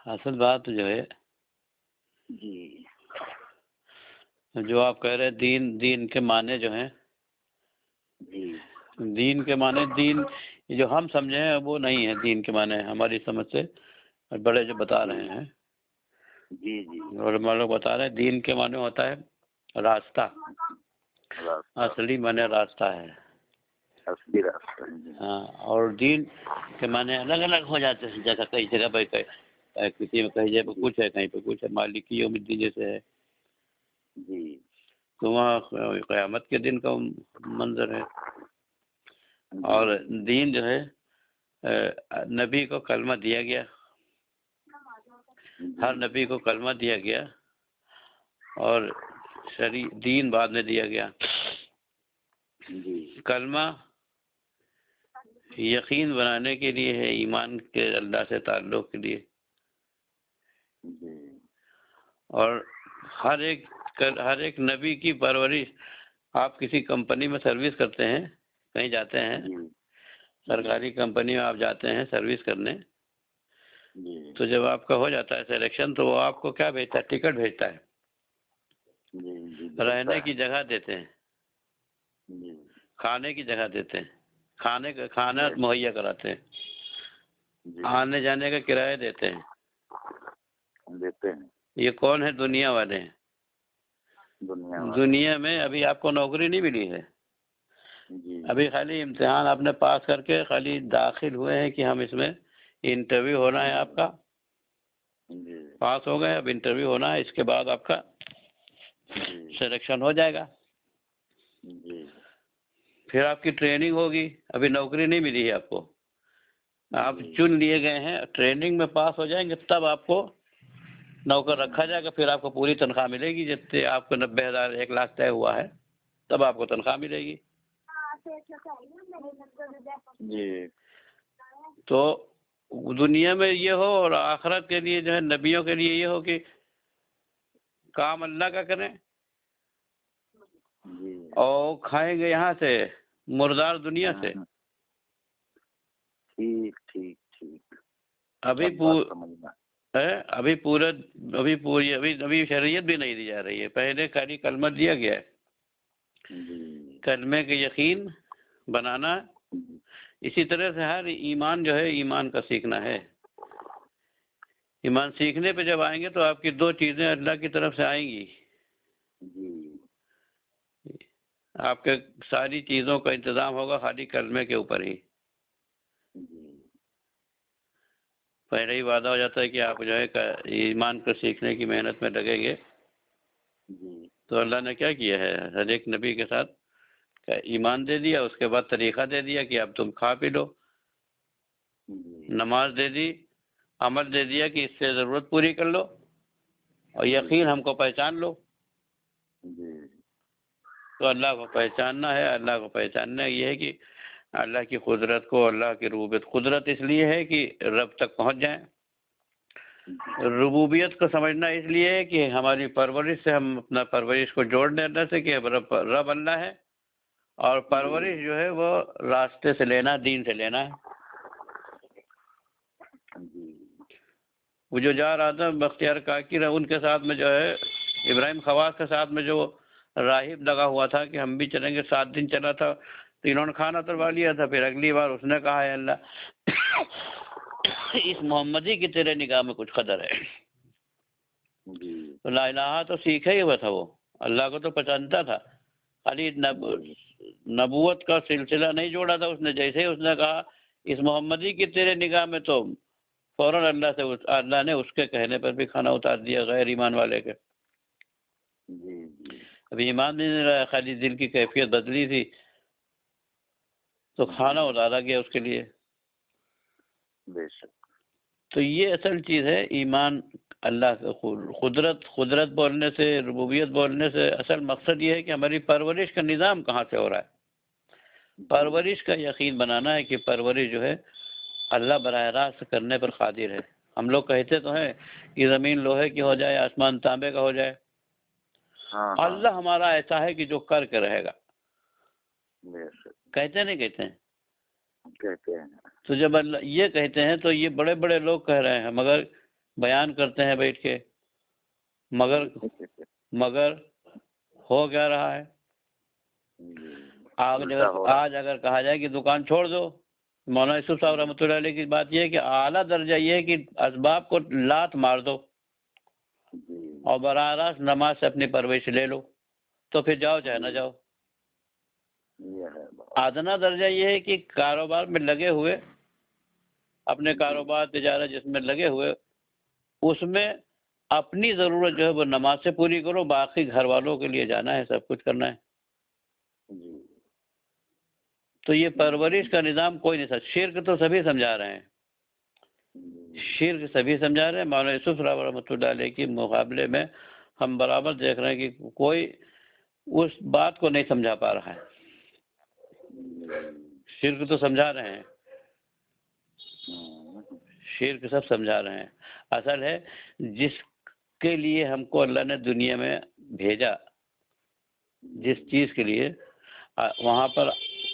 اصل بات جو ہے، جی جو آپ کہہ رہے دین کے معنی جو ہیں، جی دین کے معنی، دین جو ہم سمجھے ہیں وہ نہیں ہے دین کے معنی، ہماری سمجھ سے بڑے جو بتا رہے ہیں، جی جی اور ہم لوگ بتا رہے ہیں دین کے معنی ہوتا ہے راستہ، راستہ، اصلی معنی راستہ ہے۔ اصلی راستہ ہے، جی ہاں، اور دین کے معنی الگ الگ ہو جاتے ہیں، جیسا کئی جگہ پہ کسی میں کہیں جگہ پہ کچھ ہے، کہیں پہ کچھ ہے، مالکی یوم الدین جیسے ہے، جی تو وہاں قیامت کے دن کا منظر ہے۔ جی اور دین جو ہے نبی کو کلمہ دیا گیا، ہر نبی کو کلمہ دیا گیا، اور دین بعد میں دیا گیا۔ جی کلمہ یقین بنانے کے لیے ہے، ایمان کے اللہ سے تعلق کے لیے، جی اور ہر ایک نبی کی پرورش، آپ کسی کمپنی میں سروس کرتے ہیں، کہیں جاتے ہیں، جی سرکاری کمپنی میں آپ جاتے ہیں سروس کرنے، جی تو جب آپ کا ہو جاتا ہے سلیکشن تو وہ آپ کو کیا بھیجتا ہے؟ ٹکٹ بھیجتا ہے، جی جی رہنے کی جگہ دیتے ہیں، جی کھانے کی جگہ دیتے ہیں، کھانا مہیا کراتے ہیں، جی آنے جانے کا کرایہ دیتے ہیں۔ دیتے ہیں، یہ کون ہے؟ دنیا والے ہیں۔ دنیا والے، دنیا میں ابھی آپ کو نوکری نہیں ملی ہے، جی ابھی خالی امتحان آپ نے پاس کر کے خالی داخل ہوئے ہیں کہ ہم اس میں انٹرویو ہونا ہے، آپ کا جی پاس ہو گئے، اب انٹرویو ہونا ہے، اس کے بعد آپ کا جی سلیکشن ہو جائے گا، جی پھر آپ کی ٹریننگ ہوگی، ابھی نوکری نہیں ملی ہے آپ کو، آپ جی چن لیے گئے ہیں، ٹریننگ میں پاس ہو جائیں گے تب آپ کو نوکر رکھا جائے گا، پھر آپ کو پوری تنخواہ ملے گی، جتنے آپ کو 90,000 1,00,000 طے ہوا ہے تب آپ کو تنخواہ ملے گی۔ جی تو دنیا میں یہ ہو، اور آخرت کے لیے جو ہے نبیوں کے لیے یہ ہو کہ کام اللہ کا کریں، جی اور کھائیں گے یہاں سے مردار دنیا سے۔ ٹھیک ٹھیک ٹھیک، ابھی سمجھنا، ابھی شریعت بھی نہیں دی جا رہی ہے، پہلے خالی کلمہ دیا گیا ہے، جی کلمے کے یقین بنانا۔ اسی طرح سے ہر ایمان جو ہے، ایمان کا سیکھنا ہے، ایمان سیکھنے پہ جب آئیں گے تو آپ کی دو چیزیں اللہ کی طرف سے آئیں گی، جی آپ کے ساری چیزوں کا انتظام ہوگا خالی کلمے کے اوپر ہی۔ جی پہلے ہی وعدہ ہو جاتا ہے کہ آپ جو ہے ایمان کو سیکھنے کی محنت میں لگیں گے، جی تو اللہ نے کیا کیا ہے، ہر ایک نبی کے ساتھ ایمان دے دیا، اس کے بعد طریقہ دے دیا کہ اب تم کھا پی لو، جی نماز دے دی، عمل دے دیا کہ اس سے ضرورت پوری کر لو، اور یقین ہم کو پہچان لو۔ جی تو اللہ کو پہچاننا ہے، اللہ کو پہچاننا یہ ہے کہ اللہ کی قدرت کو، اللہ کی ربوبیت، قدرت اس لیے ہے کہ رب تک پہنچ جائیں، ربوبیت کو سمجھنا اس لیے ہے کہ ہماری پرورش سے ہم اپنا پرورش کو جوڑ دیں اللہ سے، کہ رب اللہ ہے، اور پرورش جو ہے وہ راستے سے لینا، دین سے لینا ہے۔ وہ جو جا رہا تھا بختیار کاکی، ان کے ساتھ میں جو ہے ابراہیم خواص کے ساتھ میں جو راہب لگا ہوا تھا کہ ہم بھی چلیں گے، 7 دن چلا تھا تو انہوں نے کھانا تروا لیا تھا، پھر اگلی بار اس نے کہا ہے اللہ اس محمدی کی تیرے نگاہ میں کچھ قدر ہے، تو لا الہ تو سیکھا ہی ہوا تھا، وہ اللہ کو تو پہچانتا تھا، خالی نبوت کا سلسلہ نہیں جوڑا تھا اس نے، جیسے ہی اس نے کہا اس محمدی کی تیرے نگاہ میں، تو فوراً اللہ نے اس کے کہنے پر بھی کھانا اتار دیا غیر ایمان والے کے۔ ابھی ایمان نہیں رہا، خالی دل کی کیفیت بدلی تھی تو کھانا اتارا گیا اس کے لیے۔ بے شک۔ تو یہ اصل چیز ہے ایمان، اللہ کا قدرت بولنے سے، ربوبیت بولنے سے اصل مقصد یہ ہے کہ ہماری پرورش کا نظام کہاں سے ہو رہا ہے، پرورش کا یقین بنانا ہے کہ پرورش جو ہے اللہ براہ راست کرنے پر قادر ہے۔ ہم لوگ کہتے تو ہیں کہ زمین لوہے کی ہو جائے، آسمان تانبے کا ہو جائے، اللہ ہمارا ایسا ہے کہ جو کر کے رہے گا، کہتے نہیں کہتے ہیں؟ کہتے ہیں۔ تو جب اللہ یہ کہتے ہیں تو یہ بڑے بڑے لوگ کہہ رہے ہیں، مگر بیان کرتے ہیں بیٹھ کے، مگر ہو کیا رہا ہے؟ آج اگر کہا جائے کہ دکان چھوڑ دو، مولانا یوسف صاحب رحمۃ اللہ علیہ کی بات یہ ہے کہ اعلیٰ درجہ یہ ہے کہ اسباب کو لات مار دو اور براہ راست نماز سے اپنی پرورش لے لو، تو پھر جاؤ چاہے نہ جاؤ۔ ادنا درجہ یہ ہے کہ کاروبار میں لگے ہوئے، اپنے کاروبار تجارت جس میں لگے ہوئے، اس میں اپنی ضرورت جو ہے وہ نماز سے پوری کرو، باقی گھر والوں کے لیے جانا ہے، سب کچھ کرنا ہے۔ تو یہ پرورش کا نظام کوئی نہیں سکتا۔ شرک تو سبھی سمجھا رہے ہیں، شرک سبھی سمجھا رہے ہیں۔ مولانا یوسف صاحب رحمۃ اللہ علیہ کے مقابلے میں ہم برابر دیکھ رہے ہیں کہ کوئی اس بات کو نہیں سمجھا پا رہا ہے۔ شرک تو سمجھا رہے ہیں، شرک سب سمجھا رہے ہیں۔ اصل ہے جس کے لیے ہم کو اللہ نے دنیا میں بھیجا، جس چیز کے لیے، وہاں پر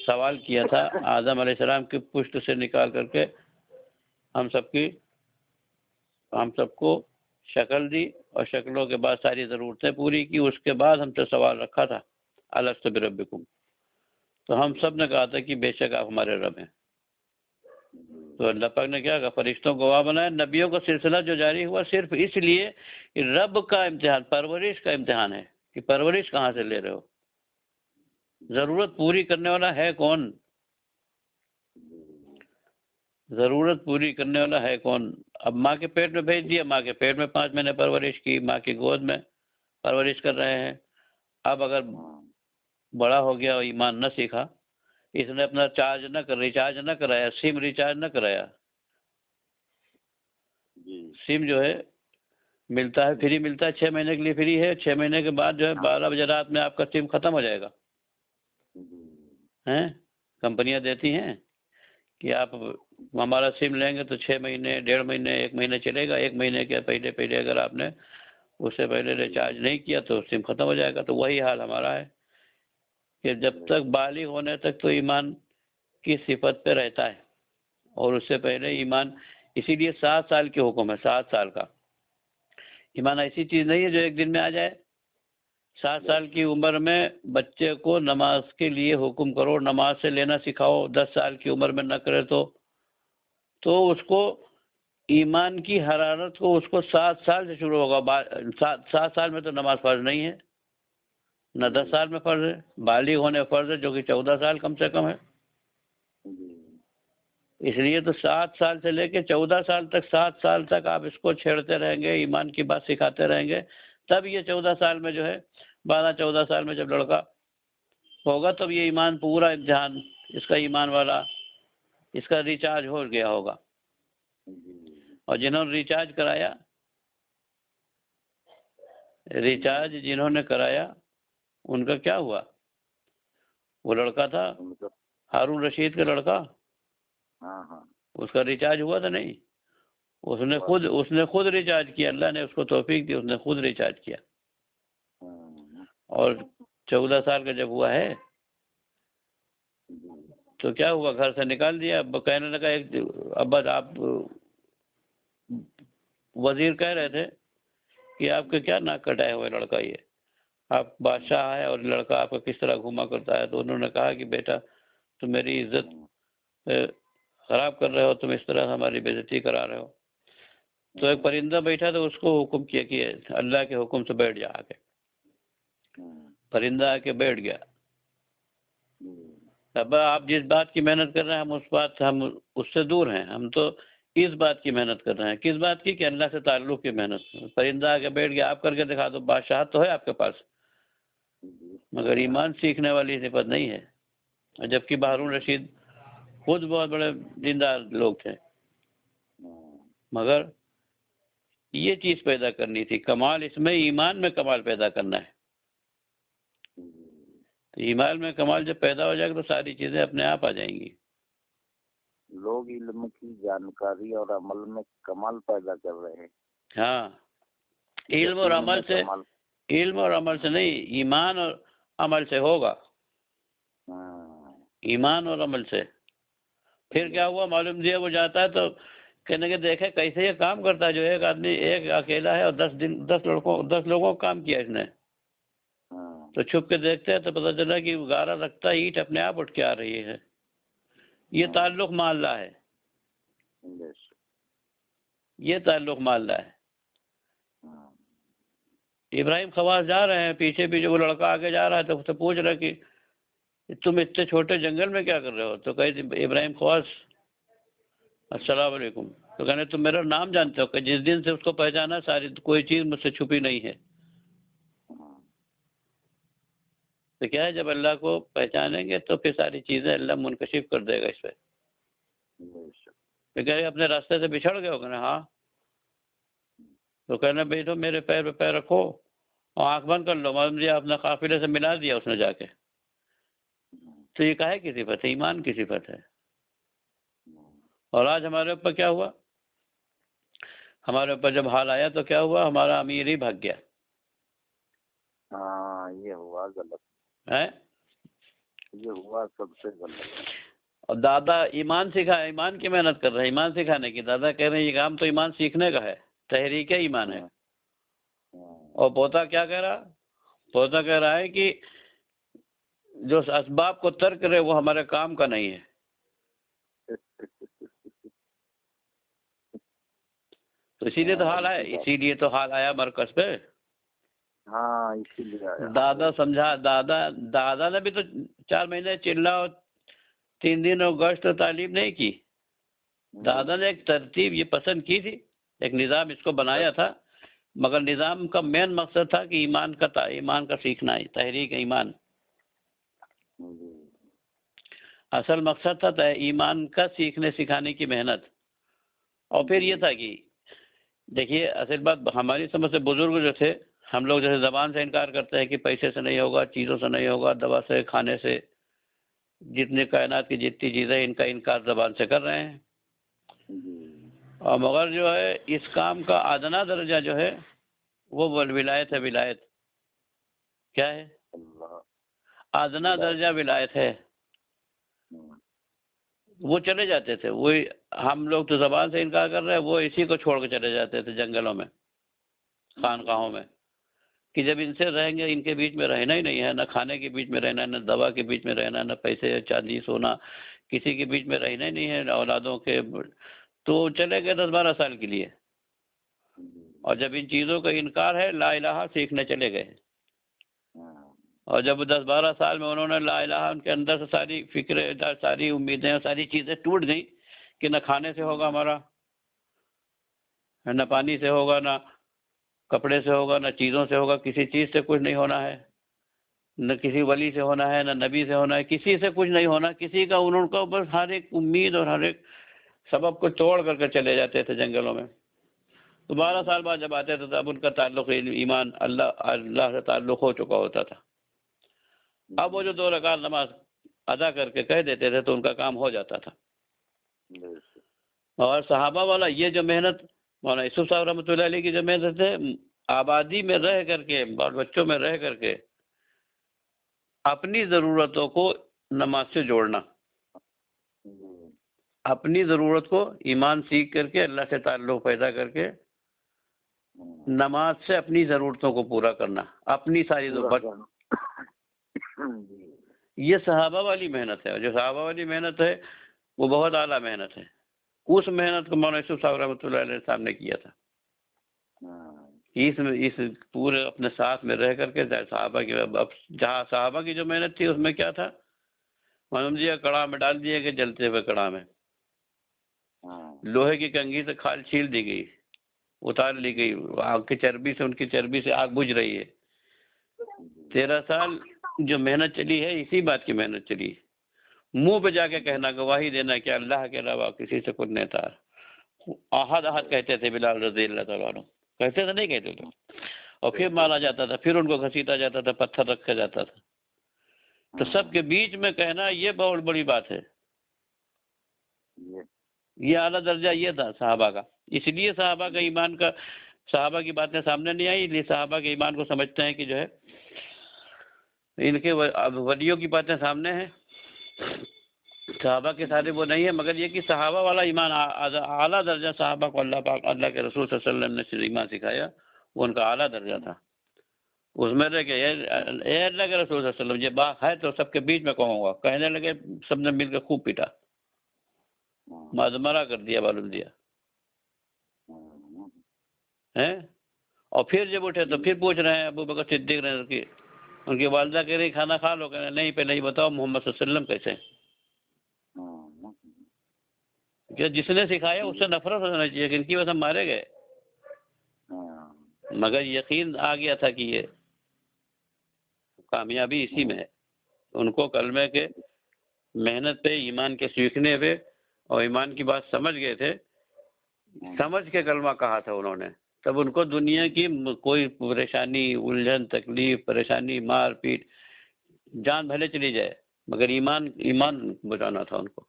سوال کیا تھا آدم علیہ السلام کی پشت سے نکال کر کے ہم سب کو شکل دی، اور شکلوں کے بعد ساری ضرورتیں پوری کی۔ اس کے بعد ہم سے سوال رکھا تھا الست بربکم، تو ہم سب نے کہا تھا کہ بے شک آپ ہمارے رب ہیں۔ تو اللہ پاک نے کیا کہا؟ فرشتوں کو گواہ بنایا۔ نبیوں کا سلسلہ جو جاری ہوا صرف اس لیے کہ رب کا امتحان، پرورش کا امتحان ہے کہ پرورش کہاں سے لے رہے ہو، ضرورت پوری کرنے والا ہے کون؟ ضرورت پوری کرنے والا ہے کون؟ اب ماں کے پیٹ میں بھیج دیا، ماں کے پیٹ میں 5 مہینے پرورش کی، ماں کی گود میں پرورش کر رہے ہیں۔ اب اگر بڑا ہو گیا اور ایمان نہ سیکھا، اس نے اپنا ریچارج نہ کرایا، سم ریچارج نہ کرایا، سم جو ہے ملتا ہے فری، ملتا ہے 6 مہینے کے لیے فری ہے، 6 مہینے کے بعد جو ہے 12 بجے رات میں آپ کا سم ختم ہو جائے گا۔ ہیں کمپنیاں دیتی ہیں کہ آپ ہمارا سم لیں گے تو 6 مہینے، 1.5 مہینے، 1 مہینے چلے گا۔ 1 مہینے کے پہلے اگر آپ نے اس سے پہلے ریچارج نہیں کیا تو سم ختم ہو جائے گا۔ تو وہی حال ہمارا ہے کہ جب تک بالغ ہونے تک تو ایمان کی صفت پہ رہتا ہے، اور اس سے پہلے ایمان، اسی لیے 7 سال کے حکم ہے، 7 سال کا ایمان ایسی چیز نہیں ہے جو ایک دن میں آ جائے۔ 7 سال کی عمر میں بچے کو نماز کے لیے حکم کرو، نماز سے لینا سکھاؤ۔ 10 سال کی عمر میں نہ کرے تو اس کو ایمان کی حرارت کو اس کو 7 سال سے شروع ہوگا۔ 7 سال میں تو نماز فرض نہیں ہے، نہ 10 سال میں فرض ہے۔ بالغ ہونے فرض ہے جو کہ 14 سال کم سے کم ہے۔ اس لیے تو 7 سال سے لے کے 14 سال تک، 7 سال تک آپ اس کو چھیڑتے رہیں گے، ایمان کی بات سکھاتے رہیں گے، تب یہ 14 سال میں جو ہے، 12-14 سال میں جب لڑکا ہوگا تب یہ ایمان پورا امتحان، اس کا ایمان والا، اس کا ریچارج ہو گیا ہوگا۔ اور جنہوں نے ریچارج جنہوں نے کرایا ان کا کیا ہوا؟ وہ لڑکا تھا ہارون رشید کا لڑکا، اس کا ریچارج ہوا تھا نہیں، اس نے خود ریچارج کیا، اللہ نے اس کو توفیق دی، اس نے خود ریچارج کیا۔ اور 14 سال کا جب ہوا ہے تو کیا ہوا؟ گھر سے نکال دیا۔ اب کہنے لگا، ابا آپ وزیر کہہ رہے تھے کہ آپ کا کیا ناک کٹائے ہوئے لڑکا، یہ آپ بادشاہ ہے اور لڑکا آپ کا کس طرح گھوما کرتا ہے؟ تو انہوں نے کہا کہ بیٹا تم میری عزت خراب کر رہے ہو، تم اس طرح ہماری بے عزتی کرا رہے ہو۔ تو ایک پرندہ بیٹھا تھا، اس کو حکم کیا کہ اللہ کے حکم سے بیٹھ جا کے۔ پرندہ آ کے بیٹھ گیا۔ اب آپ جس بات کی محنت کر رہے ہیں ہم اس سے دور ہیں، ہم تو اس بات کی محنت کر رہے ہیں۔ کس بات کی؟ کہ اللہ سے تعلق کی محنت۔ پرندہ آ کے بیٹھ گیا، آپ کر کے دکھا دو، بادشاہت تو ہے آپ کے پاس مگر ایمان سیکھنے والی صفت نہیں ہے۔ جبکہ ہارون رشید خود بہت بڑے دیندار لوگ تھے، مگر یہ چیز پیدا کرنی تھی، کمال اس میں، ایمان میں کمال پیدا کرنا ہے۔ تو ایمان میں کمال جب پیدا ہو جائے گا تو ساری چیزیں اپنے آپ آ جائیں گی۔ لوگ علم کی جانکاری اور عمل میں کمال پیدا کر رہے ہیں۔ ہاں، علم اور عمل سے نہیں، ایمان اور عمل سے ہوگا۔ ایمان اور عمل سے۔ پھر کیا ہوا؟ معلوم دیا وہ جاتا ہے تو کہنے کے دیکھے کیسے یہ کام کرتا ہے، جو ایک آدمی ایک اکیلا ہے اور 10 لوگوں کو کام کیا اس نے. تو چھپ کے دیکھتے ہیں تو پتہ چلا کہ گارا رکھتا اینٹ اپنے آپ اٹھ کے آ رہی ہے. یہ تعلق مع اللہ ہے، یہ تعلق مع اللہ ہے. ابراہیم خواص جا رہے ہیں، پیچھے پیچھے وہ لڑکا آگے جا رہا ہے تو اس سے پوچھ رہا کہ تم اتنے چھوٹے جنگل میں کیا کر رہے ہو؟ تو کہتے ابراہیم خواص السلام علیکم. تو کہنے تم میرا نام جانتے ہو؟ کہ جس دن سے اس کو پہچانا ساری کوئی چیز مجھ سے چھپی نہیں ہے. تو کیا ہے، جب اللہ کو پہچانیں گے تو پھر ساری چیزیں اللہ منکشف کر دے گا اس پہ. تو کہہ اپنے راستے سے بچھڑ گئے ہو؟ کہنا ہاں. تو کہنا بھائی تو میرے پیر پہ پیر رکھو اور آنکھ بند کر لو. معلوم جی اپنے قافلے سے ملا دیا اس نے جا کے. تو یہ کہے کی صفت ہے؟ ایمان کی صفت ہے. اور آج ہمارے اوپر کیا ہوا؟ ہمارے اوپر جب حال آیا تو کیا ہوا؟ ہمارا امیر ہی بھاگ گیا. ہاں یہ ہوا غلط ہے، یہ ہوا سب سے غلط. اور دادا ایمان سکھا، ایمان کی محنت کر رہے ہیں، ایمان سکھانے کی. دادا کہہ رہے ہیں یہ کام تو ایمان سیکھنے کا ہے، تحریک ایمان ہے. اور پوتا کیا کہہ رہا؟ پوتا کہہ رہا ہے کہ جو اسباب کو ترک کرے وہ ہمارے کام کا نہیں ہے. تو اسی لیے تو حال آیا، اسی لیے تو حال آیا مرکز پہ. ہاں اسی لیے دادا سمجھا، دادا نے بھی تو 4 مہینے چلا اور 3 دن اور گشت تعلیم نہیں کی. دادا نے ایک ترتیب یہ پسند کی تھی، ایک نظام اس کو بنایا تھا، مگر نظام کا مین مقصد تھا کہ ایمان کا سیکھنا ہے، تحریک ایمان. اصل مقصد تھا ایمان کا سیکھنے سکھانے کی محنت. اور پھر یہ تھا کہ دیکھیے اصل بات ہماری سمجھ سے بزرگ جو تھے، ہم لوگ جیسے زبان سے انکار کرتے ہیں کہ پیسے سے نہیں ہوگا، چیزوں سے نہیں ہوگا، دوا سے، کھانے سے، جتنے کائنات کی جتنی چیزیں ان کا انکار زبان سے کر رہے ہیں. اور مگر جو ہے اس کام کا ادنا درجہ جو ہے وہ ولایت ہے. ولایت کیا ہے؟ ادنا درجہ ولایت ہے. وہ چلے جاتے تھے، وہی ہم لوگ تو زبان سے انکار کر رہے ہیں، وہ اسی کو چھوڑ کے چلے جاتے تھے جنگلوں میں، خانقاہوں میں، کہ جب ان سے رہیں گے، ان کے بیچ میں رہنا ہی نہیں ہے، نہ کھانے کے بیچ میں رہنا، نہ دوا کے بیچ میں رہنا، نہ پیسے چاندی سونا کسی کے بیچ میں رہنا ہی نہیں ہے، اولادوں کے. تو چلے گئے 10-12 سال کے لیے. اور جب ان چیزوں کا انکار ہے، لا الہ سیکھنے چلے گئے. اور جب 10-12 سال میں انہوں نے لا الہ، ان کے اندر سے ساری فکریں، ساری امیدیں اور ساری چیزیں ٹوٹ گئیں کہ نہ کھانے سے ہوگا ہمارا، نہ پانی سے ہوگا، نہ کپڑے سے ہوگا، نہ چیزوں سے ہوگا، کسی چیز سے کچھ نہیں ہونا ہے، نہ کسی ولی سے ہونا ہے، نہ نبی سے ہونا ہے، کسی سے کچھ نہیں ہونا، کسی کا ان کو بس ہر ایک امید اور ہر ایک سبب کو توڑ کر کے چلے جاتے تھے جنگلوں میں. تو 12 سال بعد جب آتے تھے تو اب ان کا تعلق ایمان اللہ سے تعلق ہو چکا ہوتا تھا. اب وہ جو 2 رکعت نماز ادا کر کے کہہ دیتے تھے تو ان کا کام ہو جاتا تھا. اور صحابہ والا یہ جو محنت مولانا یوسف صاحب رحمۃ اللہ علیہ کی جو محنت ہے، آبادی میں رہ کر کے، بال بچوں میں رہ کر کے اپنی ضرورتوں کو نماز سے جوڑنا، اپنی ضرورت کو ایمان سیکھ کر کے اللہ سے تعلق پیدا کر کے نماز سے اپنی ضرورتوں کو پورا کرنا، اپنی ساری ضرورت. یہ صحابہ والی محنت ہے. جو صحابہ والی محنت ہے وہ بہت اعلیٰ محنت ہے. اس محنت کو مولانا یوسف صاحب رحمۃ اللہ علیہ صاحب نے کیا تھا. اس پورے اپنے ساتھ میں رہ کر کے صحابہ کی، اب جہاں صحابہ کی جو محنت تھی اس میں کیا تھا، معلوم جی کڑاہ میں ڈال دیے گئے، جلتے ہوئے کڑاہ میں لوہے کی کنگھی سے کھال چھیل دی گئی، اتار لی گئی، آگ کی چربی سے، ان کی چربی سے آگ بجھ رہی ہے. 13 سال جو محنت چلی ہے اسی بات کی محنت چلی. منہ پہ جا کے کہنا، گواہی دینا کہ اللہ کے علاوہ کسی سے کچھ نہیں تھا. احد احد کہتے تھے بلال رضی اللہ تعالیٰ عنہ، کہتے تھے نہیں کہتے تھے. اور پھر مارا جاتا تھا، پھر ان کو گھسیٹا جاتا تھا، پتھر رکھا جاتا تھا. تو سب کے بیچ میں کہنا یہ بہت بڑی بات ہے. یہ اعلیٰ درجہ یہ تھا صحابہ کا. اس لیے صحابہ کا ایمان کا، صحابہ کی باتیں سامنے نہیں آئی، اس لیے صحابہ کے ایمان کو سمجھتے ہیں کہ جو ہے ان کے ولیوں کی باتیں سامنے ہیں صحابہ کے سارے وہ نہیں ہے، مگر یہ کہ صحابہ والا ایمان اعلیٰ درجہ صحابہ کو اللہ پاک اللہ کے رسول صلی اللہ علیہ وسلم نے ایمان سکھایا، وہ ان کا اعلیٰ درجہ تھا۔ اس میں رہ کہ اے اللہ کے رسول صلی اللہ علیہ وسلم، یہ بات ہے تو سب کے بیچ میں کہوں گا۔ کہنے لگے، سب نے مل کے خوب پیٹا، مادمرہ کر دیا، معلوم دیا ہے۔ اور پھر جب اٹھے تو پھر پوچھ رہے ہیں ابو بکر صدیق نے، ان کی والدہ کہہ رہی کھانا کھا لو، کہنے نہیں پہلے یہ بتاؤ محمد صلی اللہ علیہ وسلم کیسے ہیں؟ کہ جس نے سکھایا اس سے نفرت ہونا چاہیے کہ ان کی وجہ سے مارے گئے، مگر یقین آ گیا تھا کہ یہ کامیابی اسی میں ہے۔ ان کو کلمے کے محنت پہ، ایمان کے سیکھنے پہ اور ایمان کی بات سمجھ گئے تھے، سمجھ کے کلمہ کہا تھا انہوں نے، تب ان کو دنیا کی کوئی پریشانی، الجھن، تکلیف، پریشانی، مار پیٹ، جان بھلے چلی جائے، مگر ایمان بچانا تھا ان کو۔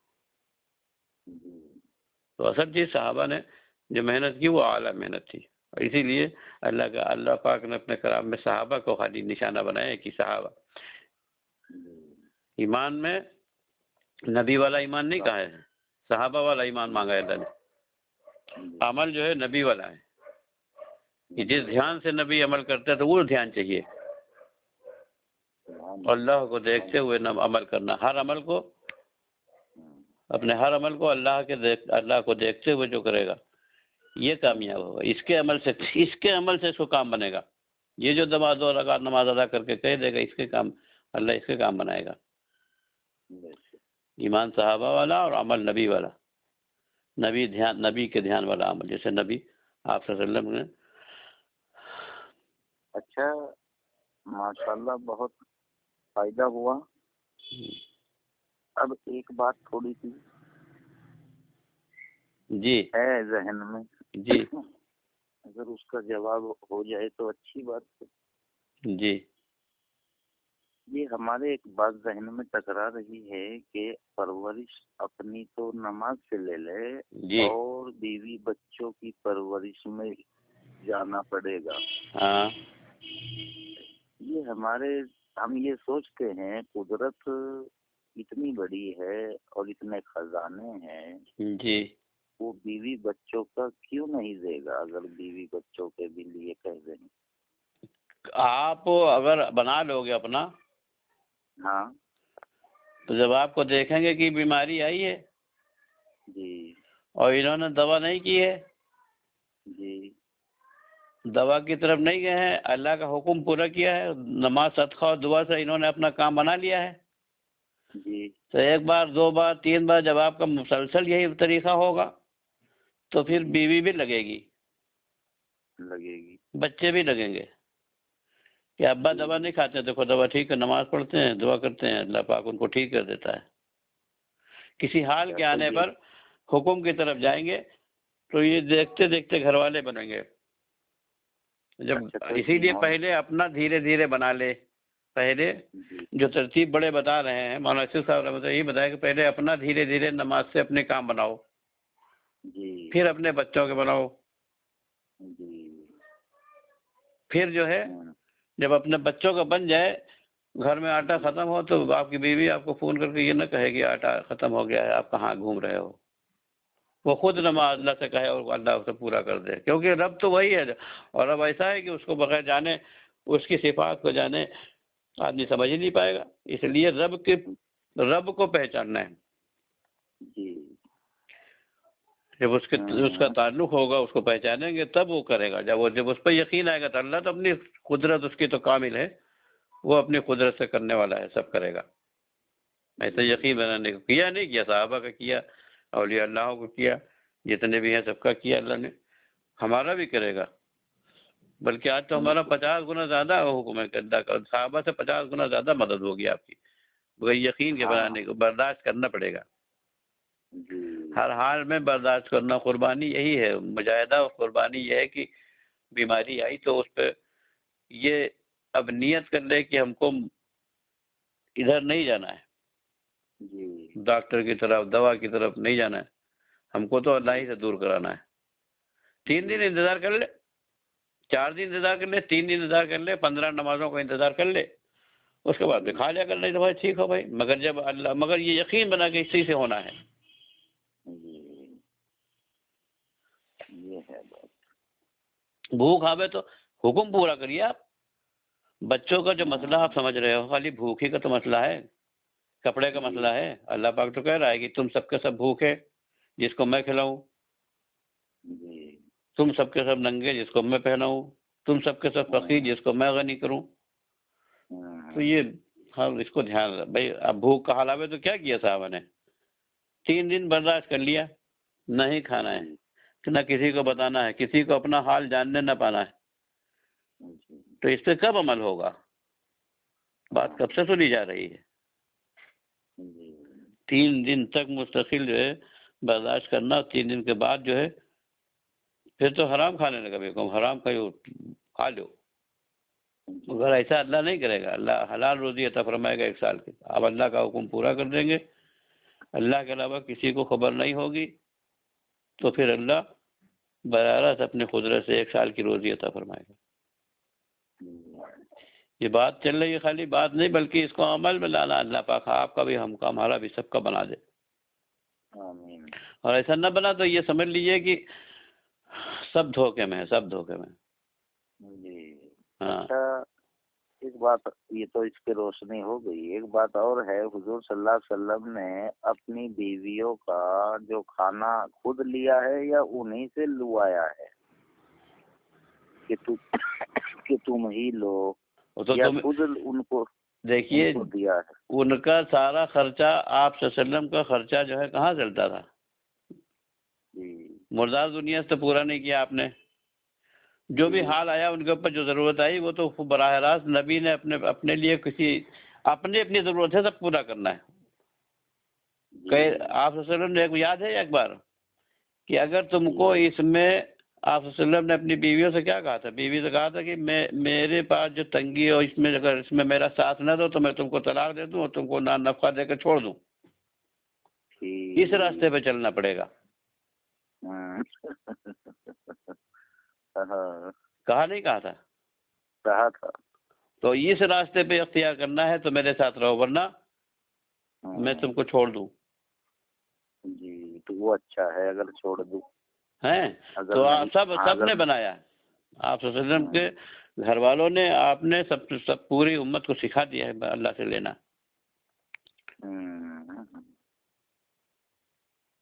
تو اصل چیز صحابہ نے جو محنت کی وہ اعلیٰ محنت تھی، اور اسی لیے اللہ پاک نے اپنے کلام میں صحابہ کو خالی نشانہ بنایا کہ صحابہ ایمان میں نبی والا ایمان نہیں کہا ہے، صحابہ والا ایمان مانگا ہے اللہ نے۔ عمل جو ہے نبی والا ہے، کہ جس دھیان سے نبی عمل کرتا ہے تو وہ دھیان چاہیے، اللہ کو دیکھتے ہوئے عمل کرنا، ہر عمل کو، اپنے ہر عمل کو اللہ کو دیکھتے ہوئے جو کرے گا یہ کامیاب ہوگا۔ اس کے عمل سے اس کو کام بنے گا۔ یہ جو دو رکعت نماز ادا کر کے کہہ دے گا، اس کے کام اللہ اس کے کام بنائے گا۔ ایمان صحابہ والا اور عمل نبی والا، نبی کے دھیان والا عمل، جیسے نبی آپ صلی اللہ علیہ وسلم نے۔ اچھا، ماشاءاللہ بہت فائدہ ہوا۔ اب ایک بات تھوڑی سی جی ہے ذہن میں، جی اگر اس کا جواب ہو جائے تو اچھی بات ہے۔ جی یہ ہمارے ایک بات ذہن میں ٹکرا رہی ہے کہ پرورش اپنی تو نماز سے لے لے جی اور بیوی بچوں کی پرورش میں جانا پڑے گا۔ ہاں یہ ہم یہ سوچتے ہیں قدرت اتنی بڑی ہے اور اتنے خزانے ہیں، جی وہ بیوی بچوں کا کیوں نہیں دے گا؟ اگر بیوی بچوں کے بھی لیے کہہ دیں، آپ اگر بنا لو گے اپنا، ہاں تو جب آپ کو دیکھیں گے کہ بیماری آئی ہے جی اور انہوں نے دوا نہیں کی ہے، جی دوا کی طرف نہیں گئے ہیں، اللہ کا حکم پورا کیا ہے، نماز صدقہ اور دعا سے انہوں نے اپنا کام بنا لیا ہے، جی، تو ایک بار، دو بار، تین بار جب آپ کا مسلسل یہی طریقہ ہوگا تو پھر بیوی بھی لگے گی، بچے بھی لگیں گے کہ ابا دوا نہیں کھاتے، دیکھو دوا ٹھیک ہے، نماز پڑھتے ہیں، دعا کرتے ہیں، اللہ پاک ان کو ٹھیک کر دیتا ہے۔ کسی حال کے آنے پر حکم کی طرف جائیں گے تو یہ دیکھتے دیکھتے گھر والے بنیں گے۔ جب اسی لیے پہلے اپنا دھیرے دھیرے بنا لے، پہلے جو ترتیب بڑے بتا رہے ہیں مولانا اسد صاحب رحمۃ اللہ یہ بتایا کہ پہلے اپنا دھیرے دھیرے نماز سے اپنے کام بناؤ، پھر اپنے بچوں کے بناؤ، پھر جو ہے جب اپنے بچوں کا بن جائے، گھر میں آٹا ختم ہو تو آپ کی بیوی آپ کو فون کر کے یہ نہ کہے کہ آٹا ختم ہو گیا ہے، آپ کہاں گھوم رہے ہو، وہ خود نماز اللہ سے کہے اور اللہ اسے پورا کر دے، کیونکہ رب تو وہی ہے، اور اب ایسا ہے کہ اس کو بغیر جانے، اس کی صفات کو جانے آدمی سمجھ ہی نہیں پائے گا، اس لیے رب کو پہچاننا ہے۔ جب اس کا تعلق ہوگا، اس کو پہچانیں گے تب وہ کرے گا، جب اس پہ یقین آئے گا تو اللہ تو اپنی قدرت اس کی تو کامل ہے، وہ اپنی قدرت سے کرنے والا ہے، سب کرے گا۔ ایسا یقین بنانے کو کیا نہیں کیا، صحابہ کا کیا، اولیاء اللہ کو کیا، جتنے بھی ہیں سب کا کیا اللہ نے، ہمارا بھی کرے گا، بلکہ آج تو ہمارا 50 گنا زیادہ حکم ہے کہ اللہ کا، صحابہ سے 50 گنا زیادہ مدد ہوگی آپ کی، وہ یقین کے بنانے کو برداشت کرنا پڑے گا، ہر حال میں برداشت کرنا، قربانی یہی ہے، مجاہدہ اور قربانی یہ ہے کہ بیماری آئی تو اس پہ یہ اب نیت کر لے کہ ہم کو ادھر نہیں جانا ہے، ڈاکٹر کی طرف، دوا کی طرف نہیں جانا ہے، ہم کو تو اللہ ہی سے دور کرانا ہے۔ 3 دن انتظار کر لے، 4 دن انتظار کر لے، 3 دن انتظار کر لے، 15 نمازوں کا انتظار کر لے، اس کے بعد میں کھا لیا کر نہیں تو بھائی ٹھیک ہو بھائی، مگر جب اللہ، مگر یہ یقین بنا کہ اسی سے ہونا ہے. یہ ہے بات. بھوک آوے تو حکم پورا کریے آپ. بچوں کا جو مسئلہ آپ سمجھ رہے ہو خالی بھوک ہی کا تو مسئلہ ہے، کپڑے کا مسئلہ ہے. اللہ پاک تو کہہ رہا ہے کہ تم سب کے سب بھوکے جس کو میں کھلاؤں، تم سب کے سب ننگے جس کو میں پہناؤں، تم سب کے سب فقیر جس کو میں غنی کروں. تو یہ ہم اس کو دھیان رکھ بھائی. اب بھوک کا حال آوے تو کیا کیا صاحب نے؟ 3 دن برداشت کر لیا، نہیں کھانا ہے، کہ نہ کسی کو بتانا ہے، کسی کو اپنا حال جاننے نہ پانا ہے. تو اس پہ کب عمل ہوگا؟ بات کب سے سنی جا رہی ہے؟ 3 دن تک مستقل جو ہے برداشت کرنا، 3 دن کے بعد جو ہے پھر تو حرام کھانے لگا. بیگم حرام کھا لو، مگر ایسا اللہ نہیں کرے گا. اللہ حلال روزی عطا فرمائے گا 1 سال کی. آپ اللہ کا حکم پورا کر دیں گے، اللہ کے علاوہ کسی کو خبر نہیں ہوگی، تو پھر اللہ براہ راست اپنے قدرت سے 1 سال کی روزی عطا فرمائے گا. یہ بات چل رہی ہے، خالی بات نہیں بلکہ اس کو عمل میں لانا. اللہ پاک آپ کا بھی، ہم کا، ہمارا بھی، سب کا بنا دے. اور ایسا نہ بنا تو یہ سمجھ لیجئے کہ سب دھوکے میں ہے، سب دھوکے میں. اچھا ایک بات، یہ تو اس کی روشنی ہو گئی. ایک بات اور ہے، حضور صلی اللہ علیہ وسلم نے اپنی بیویوں کا جو کھانا خود لیا ہے یا انہی سے لوایا ہے کہ تم ہی لو، یا خود ان کو دیکھیے دیا ہے؟ ان کا سارا خرچہ، آپ صلی اللہ علیہ وسلم کا خرچہ جو ہے کہاں چلتا تھا؟ مردار دنیا سے تو پورا نہیں کیا آپ نے. جو بھی حال آیا ان کے اوپر، جو ضرورت آئی، وہ تو براہ راست نبی نے اپنے لیے اپنی ضرورت ہے سب پورا کرنا ہے. آپ صلی اللہ علیہ وسلم نے یاد ہے ایک بار کہ اگر تم کو اس میں، آپ صلی اللہ علیہ وسلم نے اپنی بیویوں سے کیا کہا تھا؟ بیوی سے کہا تھا کہ میرے پاس جو تنگی ہو، اس میں اگر اس میں میرا ساتھ نہ دو تو میں تم کو طلاق دے دوں اور تم کو نفقہ دے کے چھوڑ دوں. اس راستے پہ چلنا پڑے گا. کہا نہیں کہا تھا؟ کہا تھا. تو اس راستے پہ اختیار کرنا ہے تو میرے ساتھ رہو، ورنہ میں تم کو چھوڑ دوں. جی تو وہ اچھا ہے اگر چھوڑ دوں. ہیں تو سب نے بنایا. آپ صلی اللہ علیہ وسلم کے گھر والوں نے، آپ نے سب پوری امت کو سکھا دیا ہے اللہ سے لینا.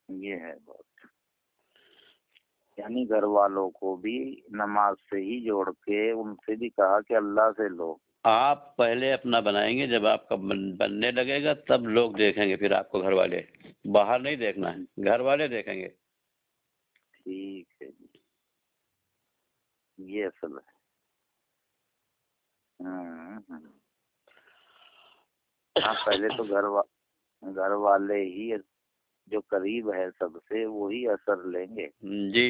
یہ ہے بات. یعنی گھر والوں کو بھی نماز سے ہی جوڑ کے ان سے بھی کہا کہ اللہ سے لو. آپ پہلے اپنا بنائیں گے، جب آپ کا بننے لگے گا تب لوگ دیکھیں گے. پھر آپ کو گھر والے، باہر نہیں دیکھنا ہے، گھر والے دیکھیں گے. ٹھیک ہے جی، یہ اصل ہے. ہاں پہلے تو گھر والے ہی جو قریب ہے سب سے وہی اثر لیں گے. جی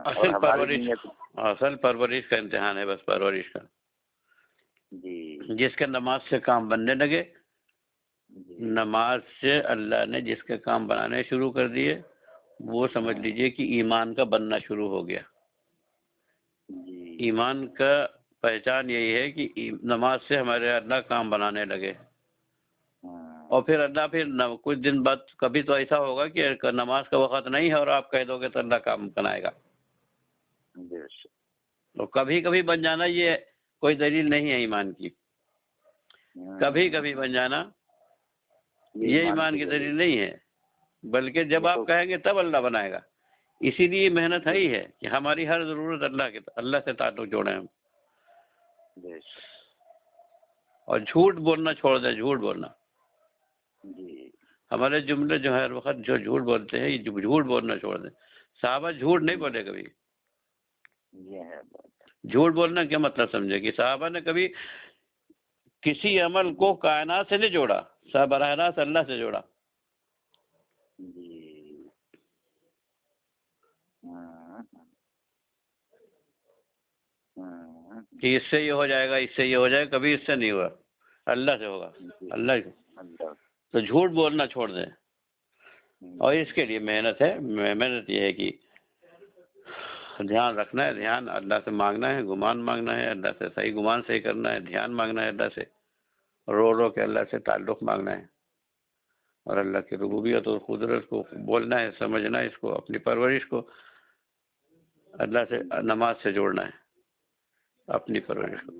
اصل پرورش کا امتحان ہے، بس پرورش کا. جی جس کے نماز سے کام بننے لگے، نماز سے اللہ نے جس کے کام بنانے شروع کر دیے، وہ سمجھ لیجئے کہ ایمان کا بننا شروع ہو گیا. ایمان کا پہچان یہی ہے کہ نماز سے ہمارے اللہ کام بنانے لگے. اور پھر اللہ کچھ دن بعد کبھی تو ایسا ہوگا کہ نماز کا وقت نہیں ہے اور آپ کہہ دو گے تو اللہ کام بنائے گا. تو کبھی کبھی بن جانا یہ کوئی دلیل نہیں ہے ایمان کی. کبھی کبھی بن جانا یہ ایمان کی دلیل نہیں ہے، بلکہ جب آپ کہیں گے تب اللہ بنائے گا. اسی لیے محنت ہے ہی ہے کہ ہماری ہر ضرورت اللہ سے تعلق جوڑیں ہم. اور جھوٹ بولنا چھوڑ دیں، جھوٹ بولنا. ہمارے جملے جو ہے ہر وقت جو جھوٹ بولتے ہیں، یہ جھوٹ بولنا چھوڑ دیں. صحابہ جھوٹ نہیں بولے کبھی. جھوٹ بولنا کیا مطلب سمجھے کہ صحابہ نے کبھی کسی عمل کو کائنات سے نہیں جوڑا، براہ راست اللہ سے جوڑا. کہ اس سے یہ ہو جائے گا، اس سے یہ ہو جائے گا، کبھی اس سے نہیں ہوا، اللہ سے ہوگا. اللہ تو جھوٹ بولنا چھوڑ دیں. اور اس کے لیے محنت ہے. محنت یہ ہے کہ دھیان رکھنا ہے، دھیان اللہ سے مانگنا ہے، گمان مانگنا ہے اللہ سے، صحیح گمان صحیح کرنا ہے، دھیان مانگنا ہے اللہ سے، رو رو کے اللہ سے تعلق مانگنا ہے، اور اللہ کی ربوبیت اور قدرت کو بولنا ہے، سمجھنا ہے، اس کو اپنی پرورش کو اللہ سے، نماز سے جوڑنا ہے اپنی پرورش کو۔